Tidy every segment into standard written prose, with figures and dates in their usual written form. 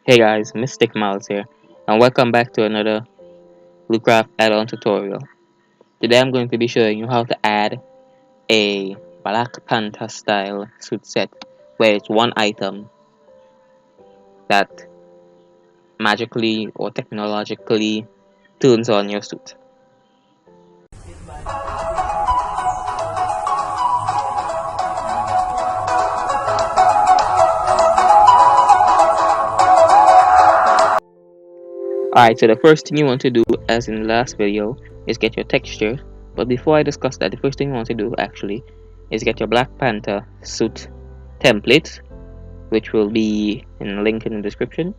Hey guys, Mystic Miles here, and welcome back to another Lucraft Addon tutorial. Today I'm going to be showing you how to add a Black Panther style suit set where it's one item that magically or technologically turns on your suit. Alright, so the first thing you want to do, as in the last video, is get your texture. But before I discuss that, the first thing you want to do actually is get your Black Panther suit template, which will be in a link in the description.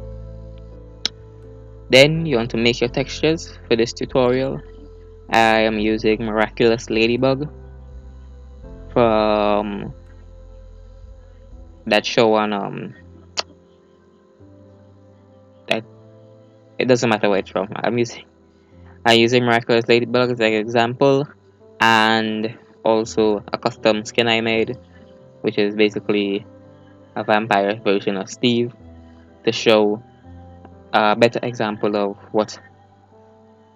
Then you want to make your textures. For this tutorial, I am using Miraculous Ladybug from that show on that it doesn't matter where it's from. I'm using Miraculous Ladybug as an example, and also a custom skin I made, which is basically a vampire version of Steve, to show a better example of what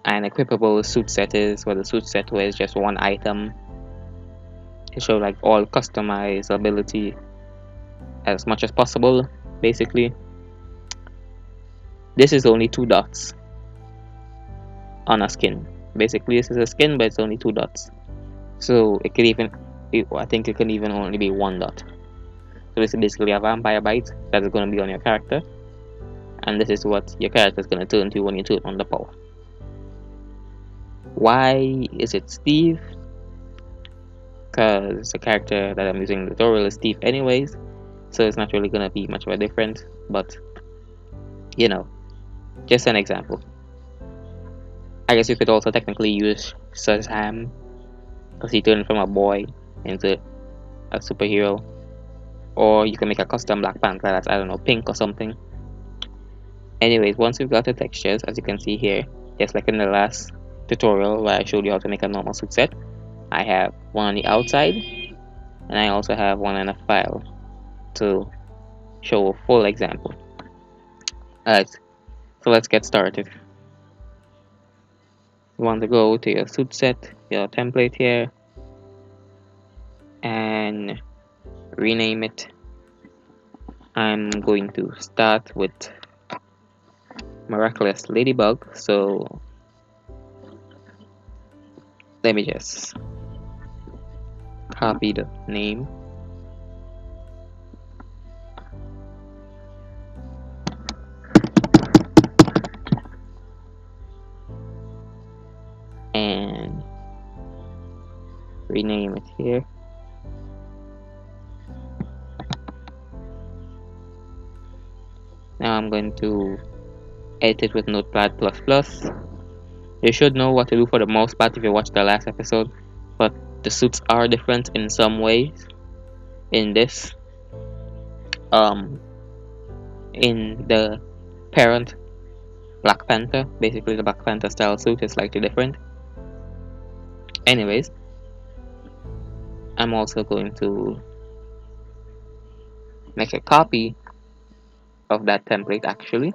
an equipable suit set is, where the suit set was just one item, to show like all customizability as much as possible. Basically, this is only two dots on a skin. Basically, this is a skin, but it's only two dots. So it could even, I think it can even only be one dot. So this is basically a vampire bite that is going to be on your character, and this is what your character is going to turn to when you turn on the power. Why is it Steve? Because the character that I'm using in the tutorial is Steve anyways, so it's not really going to be much of a difference, but you know, just an example. I guess you could also technically use Shazam, because he turned from a boy into a superhero. Or you can make a custom Black Panther that's, I don't know, pink or something. Anyways, once you've got the textures, as you can see here, just like in the last tutorial where I showed you how to make a normal suit set, I have one on the outside, and I also have one in a file to show a full example. Alright, so let's get started. You want to go to your suit set, your template here, and rename it. I'm going to start with Miraculous Ladybug, so let me just copy the name. And rename it here. Now I'm going to edit it with Notepad++. You should know what to do for the mouse pad if you watched the last episode, but the suits are different in some ways. In this, in the parent Black Panther, basically the Black Panther style suit is slightly different. Anyways, I'm also going to make a copy of that template actually,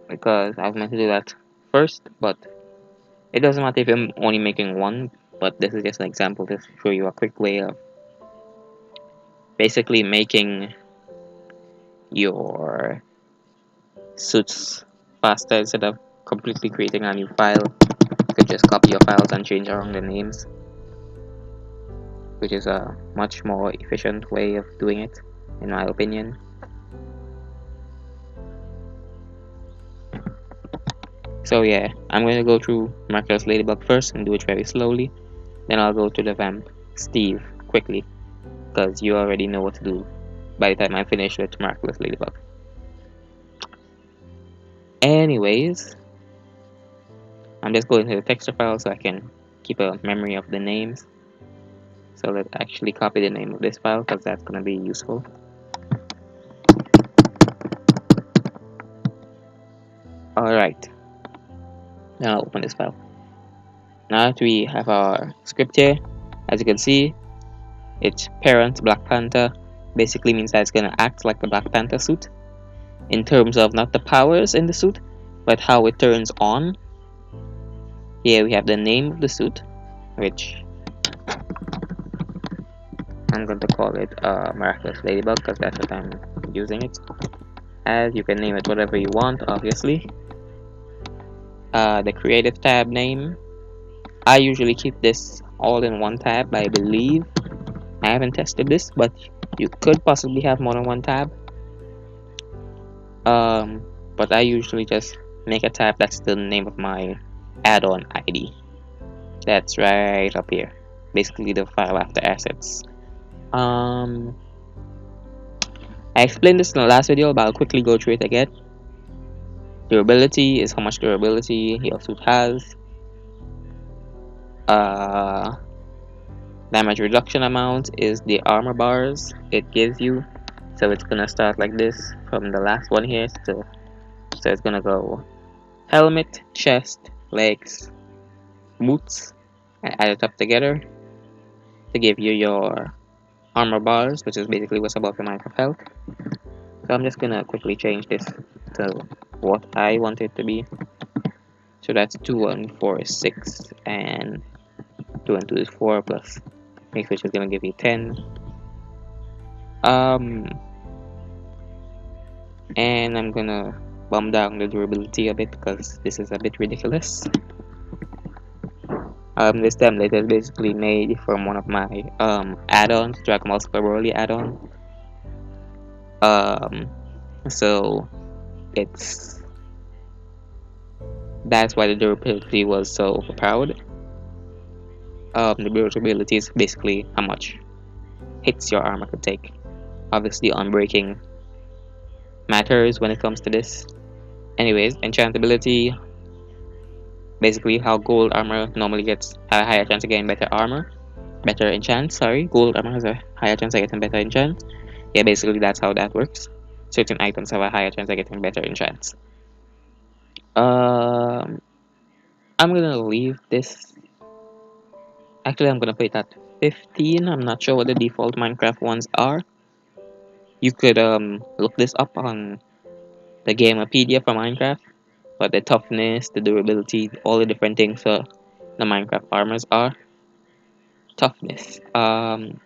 because I was meant to do that first, but it doesn't matter if I'm only making one, but this is just an example to show you a quick way of basically making your suits faster. Instead of completely creating a new file, you could just copy your files and change around the names, which is a much more efficient way of doing it, in my opinion. So yeah, I'm going to go through Miraculous Ladybug first and do it very slowly. Then I'll go to the vamp Steve quickly, because you already know what to do by the time I'm finished with Miraculous Ladybug. Anyways, I'm just going to the texture file so I can keep a memory of the names. So let's actually copy the name of this file, because that's going to be useful. Alright, now I'll open this file. Now that we have our script here, as you can see, it's parent Black Panther, basically means that it's gonna act like the Black Panther suit in terms of not the powers in the suit, but how it turns on. Here we have the name of the suit, which I'm going to call it Miraculous Ladybug because that's what I'm using it as. You can name it whatever you want, obviously. The creative tab name, I usually keep this all in one tab, I believe. I haven't tested this, but you could possibly have more than one tab. But I usually just make a tab that's the name of my add-on ID. That's right up here. Basically the file after assets. I explained this in the last video, but I'll quickly go through it again. Durability is how much durability your suit has. Damage reduction amount is the armor bars it gives you. So it's gonna start like this from the last one here. So it's gonna go helmet, chest, legs, boots, and add it up together to give you your armor bars, which is basically what's above your Minecraft health. So I'm just gonna quickly change this to what I want it to be. So that's 2 and 4 is 6, and 2 and 2 is 4 plus mix, which is gonna give you 10. And I'm gonna bump down the durability a bit because this is a bit ridiculous. This template is basically made from one of my add-ons, Dragon Ball Super Broly add-on. So that's why the durability was so overpowered. The durability is basically how much hits your armor could take. Obviously, unbreaking matters when it comes to this. Anyways, enchantability, basically how gold armor normally gets a higher chance of getting better armor. Better enchant, sorry. Gold armor has a higher chance of getting better enchant. Yeah, basically that's how that works. Certain items have a higher chance of getting better enchants. I'm gonna leave this. Actually, I'm gonna put it at 15. I'm not sure what the default Minecraft ones are. You could look this up on the Gamepedia for Minecraft, but the toughness, the durability, all the different things the Minecraft armors are. Toughness. I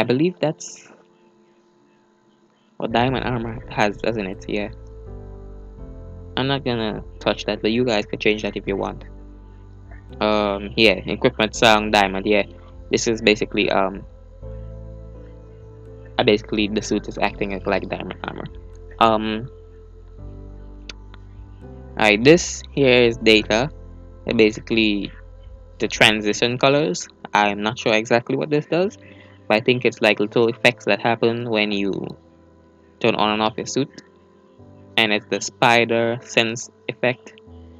believe that's what diamond armor has, doesn't it? Yeah. I'm not gonna touch that, but you guys could change that if you want. Yeah, equipment song diamond. Yeah, this is basically basically the suit is acting like diamond armor. Alright, this here is data. Basically, the transition colors. I'm not sure exactly what this does, but I think it's like little effects that happen when you turn on and off your suit, and it's the spider sense effect.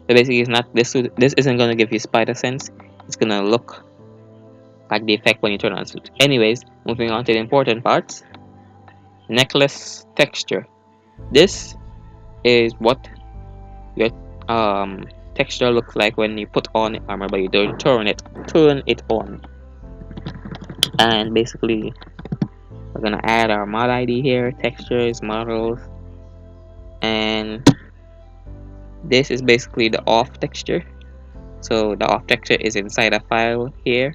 So basically, it's not this suit. This isn't gonna give you spider sense. It's gonna look like the effect when you turn on the suit. Anyways, moving on to the important parts. Necklace texture. This is what your texture looks like when you put on armor, but you don't turn it on. And basically, we're gonna add our mod ID here, textures, models, and this is basically the off texture. So the off texture is inside a file here.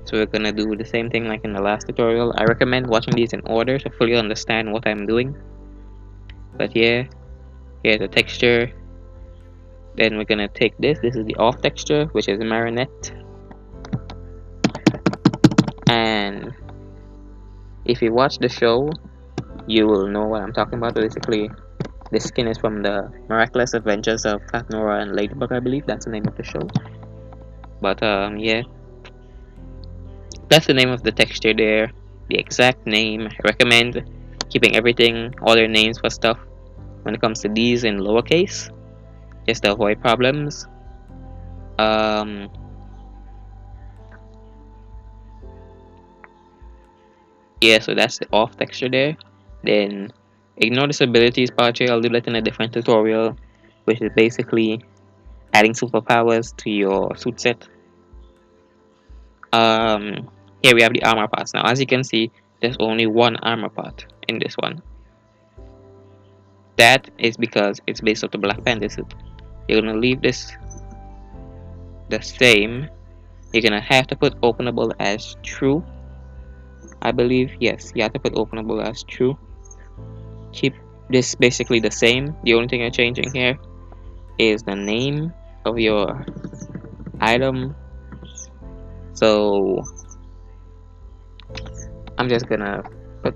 So we're gonna do the same thing like in the last tutorial. I recommend watching these in order to fully understand what I'm doing. But yeah, here's the texture. Then we're gonna take this. This is the off texture, which is marionette. And if you watch the show, you will know what I'm talking about. Basically, this skin is from the Miraculous Adventures of Nora and Ladybug, I believe. That's the name of the show. But yeah, that's the name of the texture there. The exact name. I recommend keeping everything, all your names for stuff, when it comes to these in lowercase, just to avoid problems. Yeah, so that's the off texture there. Then ignore this abilities part here. I'll do that in a different tutorial, which is basically adding superpowers to your suit set. Here we have the armor parts. Now, as you can see, there's only one armor part in this one. That is because it's based off the Black Panther suit. You're gonna leave this the same. You're gonna have to put openable as true. I believe, yes, you have to put openable as true. Keep this basically the same. The only thing you're changing here is the name of your item. So I'm just gonna put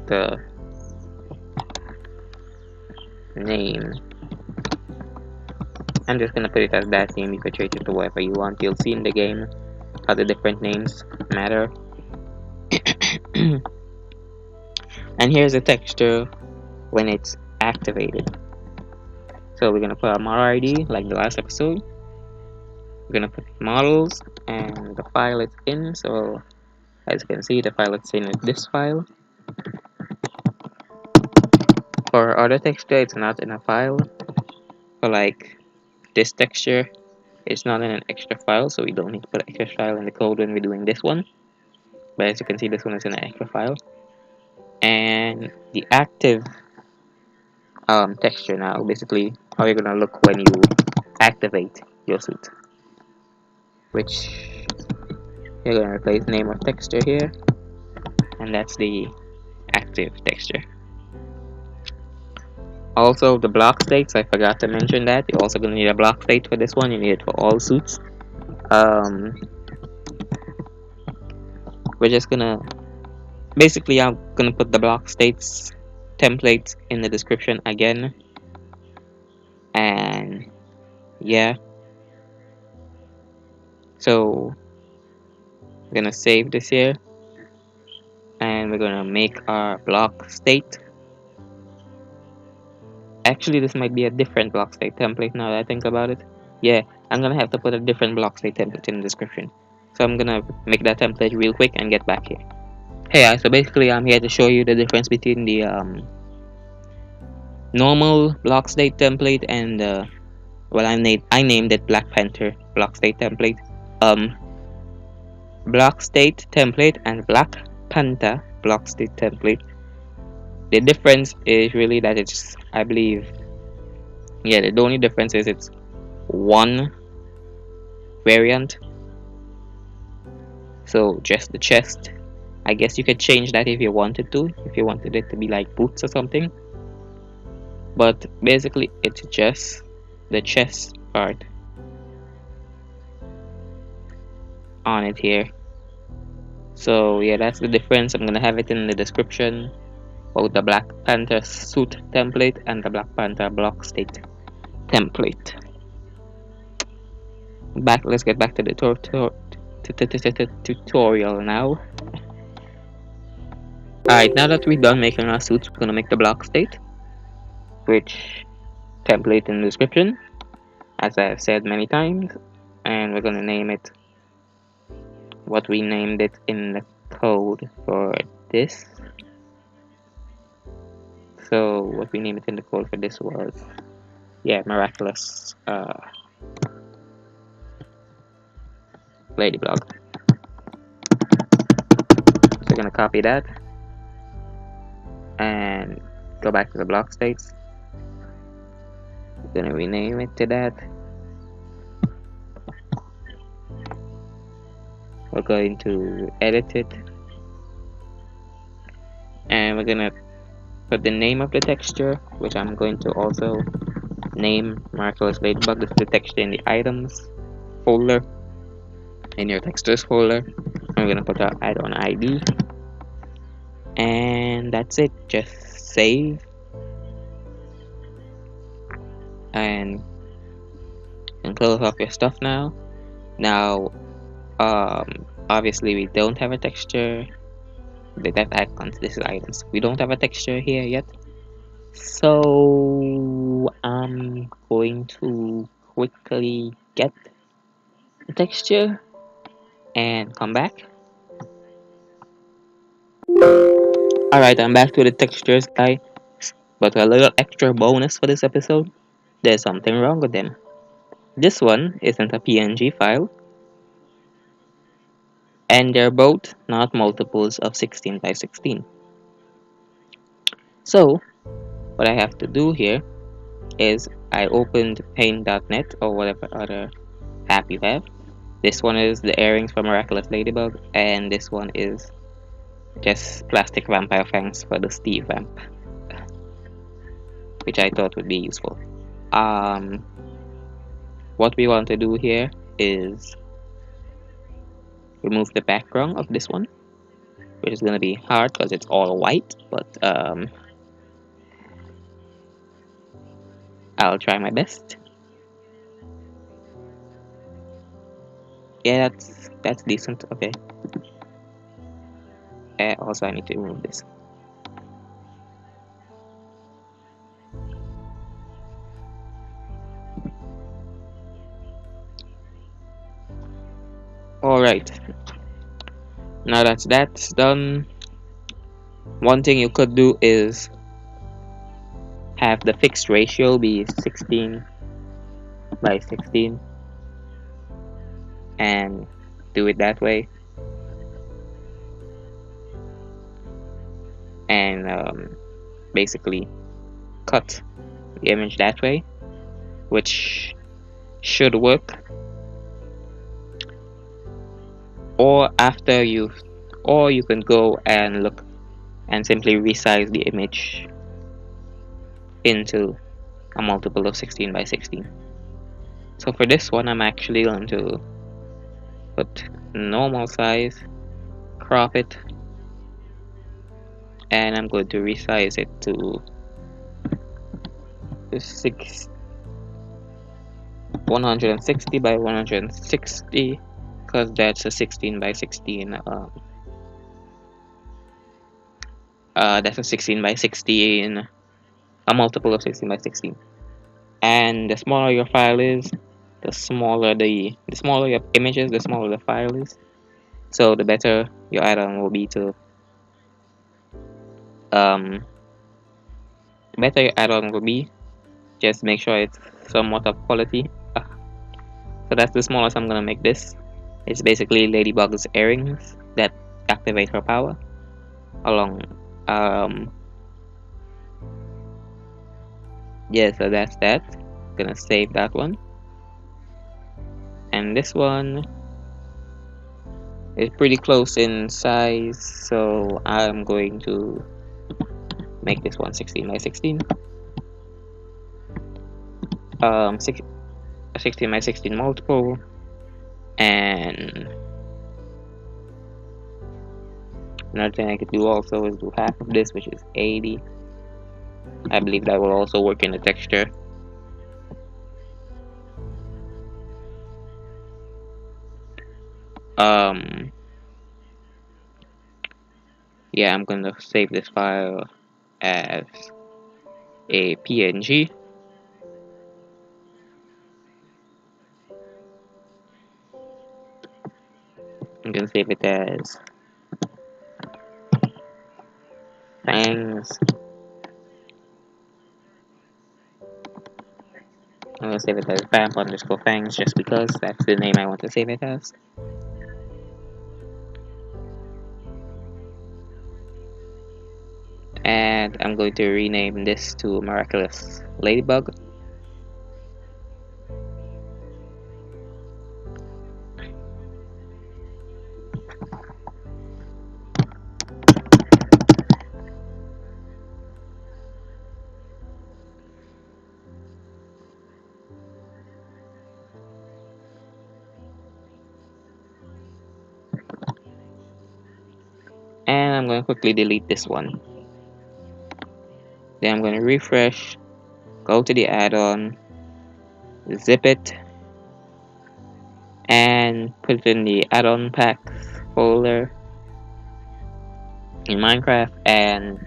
the name. I'm just gonna put it as that name. You can change it to whatever you want. You'll see in the game how the different names matter. And here's the texture when it's activated. So we're gonna put a model ID like the last episode. We're gonna put models and the file it's in. So as you can see, the file it's in is this file. For other texture, it's not in a file. For like this texture, it's not in an extra file, so we don't need to put an extra file in the code when we're doing this one. But as you can see, this one is in an extra file. And the active texture now, basically how you're gonna look when you activate your suit. Which you're gonna replace name of texture here, and that's the active texture. Also, the block states, I forgot to mention that. You're also gonna need a block state for this one. You need it for all suits. We're just gonna basically, I'm gonna put the block states templates in the description again, and yeah. So we're gonna save this here, and we're gonna make our block state. Actually, this might be a different block state template now that I think about it. Yeah, I'm gonna have to put a different block state template in the description. So I'm gonna make that template real quick and get back here. Hey guys, so basically I'm here to show you the difference between the normal block state template and well, I named it Black Panther block state template. Block state template and Black Panther block state template. The difference is really that it's, I believe, yeah, the only difference is it's one variant. So just the chest. I guess you could change that if you wanted to, if you wanted it to be like boots or something. But basically it's just the chest part on it here. So yeah, that's the difference. I'm gonna have it in the description, both the Black Panther suit template and the Black Panther block state template. Let's get back to the tutorial now. Alright, now that we're done making our suits, we're gonna make the block state, which template in the description, as I have said many times, and we're gonna name it what we named it in the code for this. So what we named it in the code for this was, yeah, miraculous ladybug. So we're gonna copy that and go back to the block states. We're gonna rename it to that. We're going to edit it, and we're gonna put the name of the texture, which I'm going to also name Miraculous Ladybug. This is the texture in the items folder, in your textures folder. I'm gonna put our add-on ID, and that's it. Just save, and close off your stuff now. Now, obviously we don't have a texture. That icons, this is items. We don't have a texture here yet, so I'm going to quickly get the texture and come back. Alright, I'm back to the textures, guys. But a little extra bonus for this episode, there's something wrong with them. This one isn't a PNG file, and they're both not multiples of 16 by 16. So what I have to do here is I opened paint.net or whatever other app you have. This one is the earrings for Miraculous Ladybug, and this one is just plastic vampire fangs for the Steve vamp, which I thought would be useful. What we want to do here is remove the background of this one, which is going to be hard because it's all white, but I'll try my best. Yeah, that's decent. Okay. Also, I need to remove this. Alright, now that's done, one thing you could do is have the fixed ratio be 16 by 16 and do it that way, and basically cut the image that way, which should work. Or you can go and look and simply resize the image into a multiple of 16 by 16. So for this one, I'm actually going to put normal size, crop it, and I'm going to resize it to 160 by 160, because that's a 16 by 16. That's a 16 by 16, a multiple of 16 by 16. And the smaller your file is, the smaller your images, the smaller the file is. So the better your add-on will be to just make sure it's somewhat of quality. So that's the smallest I'm gonna make this. It's basically Ladybug's earrings that activate her power along. Yeah, so that's that. Gonna save that one. And this one is pretty close in size, so I'm going to make this one 16 by 16. 16 by 16 multiple, and another thing I could do also is do half of this, which is 80. I believe that will also work in the texture. Yeah, I'm gonna save this file as a PNG. I'm gonna save it as fangs. I'm gonna save it as vamp underscore fangs just because that's the name I want to save it as. And I'm going to rename this to Miraculous Ladybug. And I'm going to quickly delete this one. Then I'm going to refresh, go to the add-on, zip it, and put it in the add-on packs folder in Minecraft and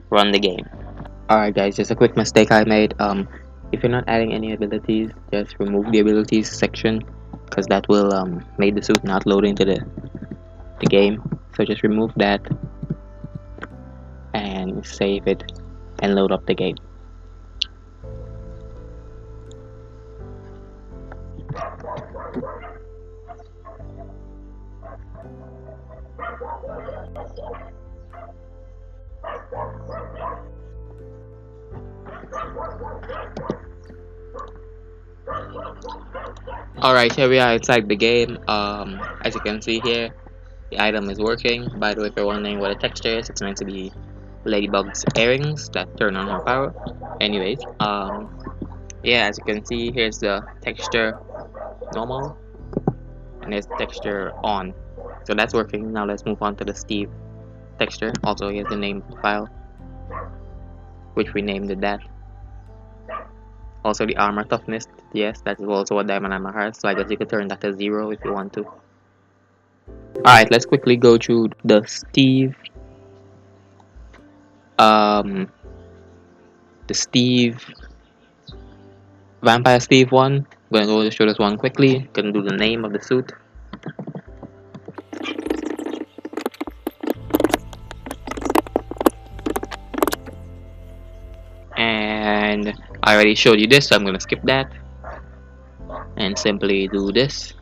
run the game. Alright guys, just a quick mistake I made. If you're not adding any abilities, just remove the abilities section, because that will make the suit not load into the game. So just remove that and save it and load up the game. Alright, here we are inside the game. As you can see here, the item is working. By the way, if you're wondering what a texture is, it's meant to be Ladybug's earrings that turn on her power. Anyways, yeah, as you can see, here's the texture normal, and here's the texture on. So that's working. Now let's move on to the Steve texture. Also, here's the name of the file, which we named it that. Also, the armor toughness, yes, that is also what diamond armor has. So I guess you could turn that to 0 if you want to. Alright, let's quickly go through the Steve. The Steve Vampire Steve one. I'm gonna go show this one quickly. Gonna do the name of the suit. And I already showed you this, so I'm gonna skip that and simply do this.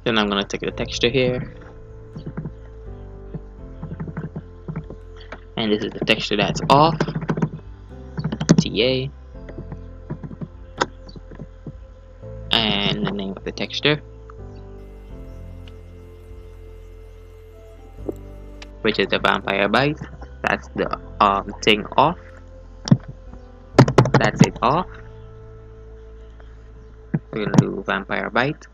Then I'm gonna take the texture here, and this is the texture that's off. TA, and the name of the texture, which is the vampire bite. That's the thing off. That's it off. We're gonna do vampire bite,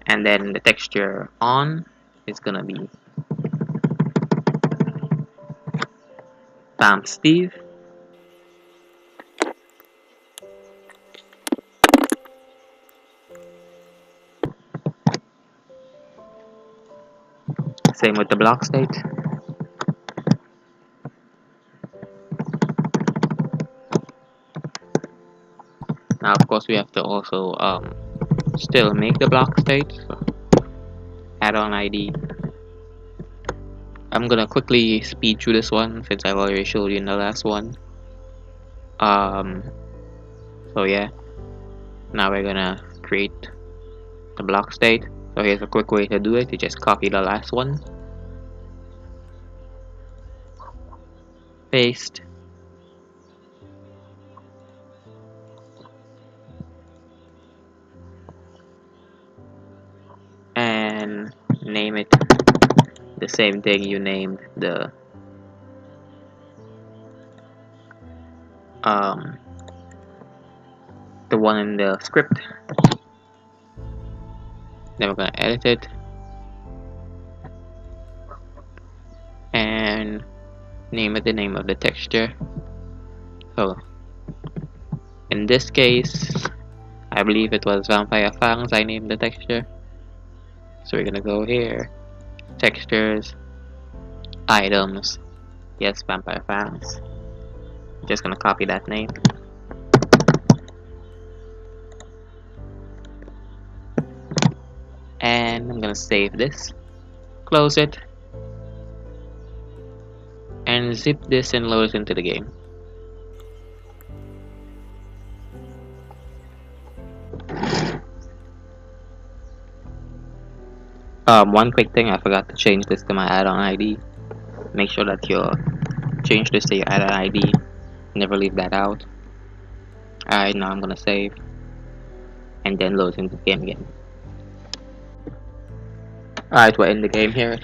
and then the texture on is gonna be Vamp Steve. Same with the Blockstate. Now, of course, we have to also still make the Blockstate. So add-on ID. I'm gonna quickly speed through this one since I've already showed you in the last one. So yeah. Now we're gonna create the Blockstate. So here's a quick way to do it. You just copy the last one, paste, and name it the same thing you named the one in the script. Then we're gonna edit it and name it the name of the texture. So in this case, I believe it was Vampire Fangs I named the texture. So we're gonna go here, textures, items, yes, Vampire Fangs. Just gonna copy that name. And I'm gonna save this, close it, and zip this and load it into the game. One quick thing, I forgot to change this to my add-on ID. Make sure that you change this to your add-on ID. Never leave that out. Alright, now I'm gonna save and then load into the game again. Alright, we're in the game here. As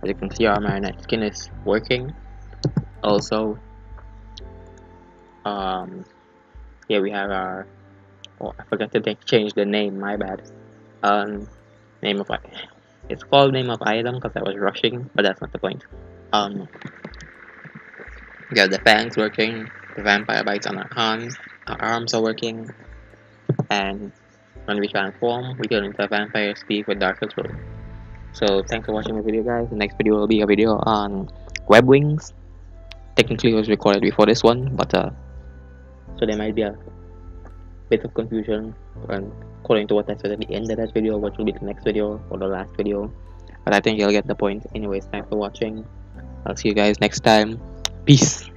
you can see, our Marionette skin is working. Also, here we have our. Oh, I forgot to change the name. My bad. Name of it's called name of item because I was rushing, but that's not the point. We have the fangs working, the vampire bites on our hands, our arms are working, and when we transform, we turn into a vampire Steve with darker throat. So thanks for watching the video, guys. The next video will be a video on web wings. Technically, it was recorded before this one, but so there might be a bit of confusion according to what I said at the end of that video, what will be the next video or the last video. But I think you'll get the point. Anyways, thanks for watching. I'll see you guys next time. Peace.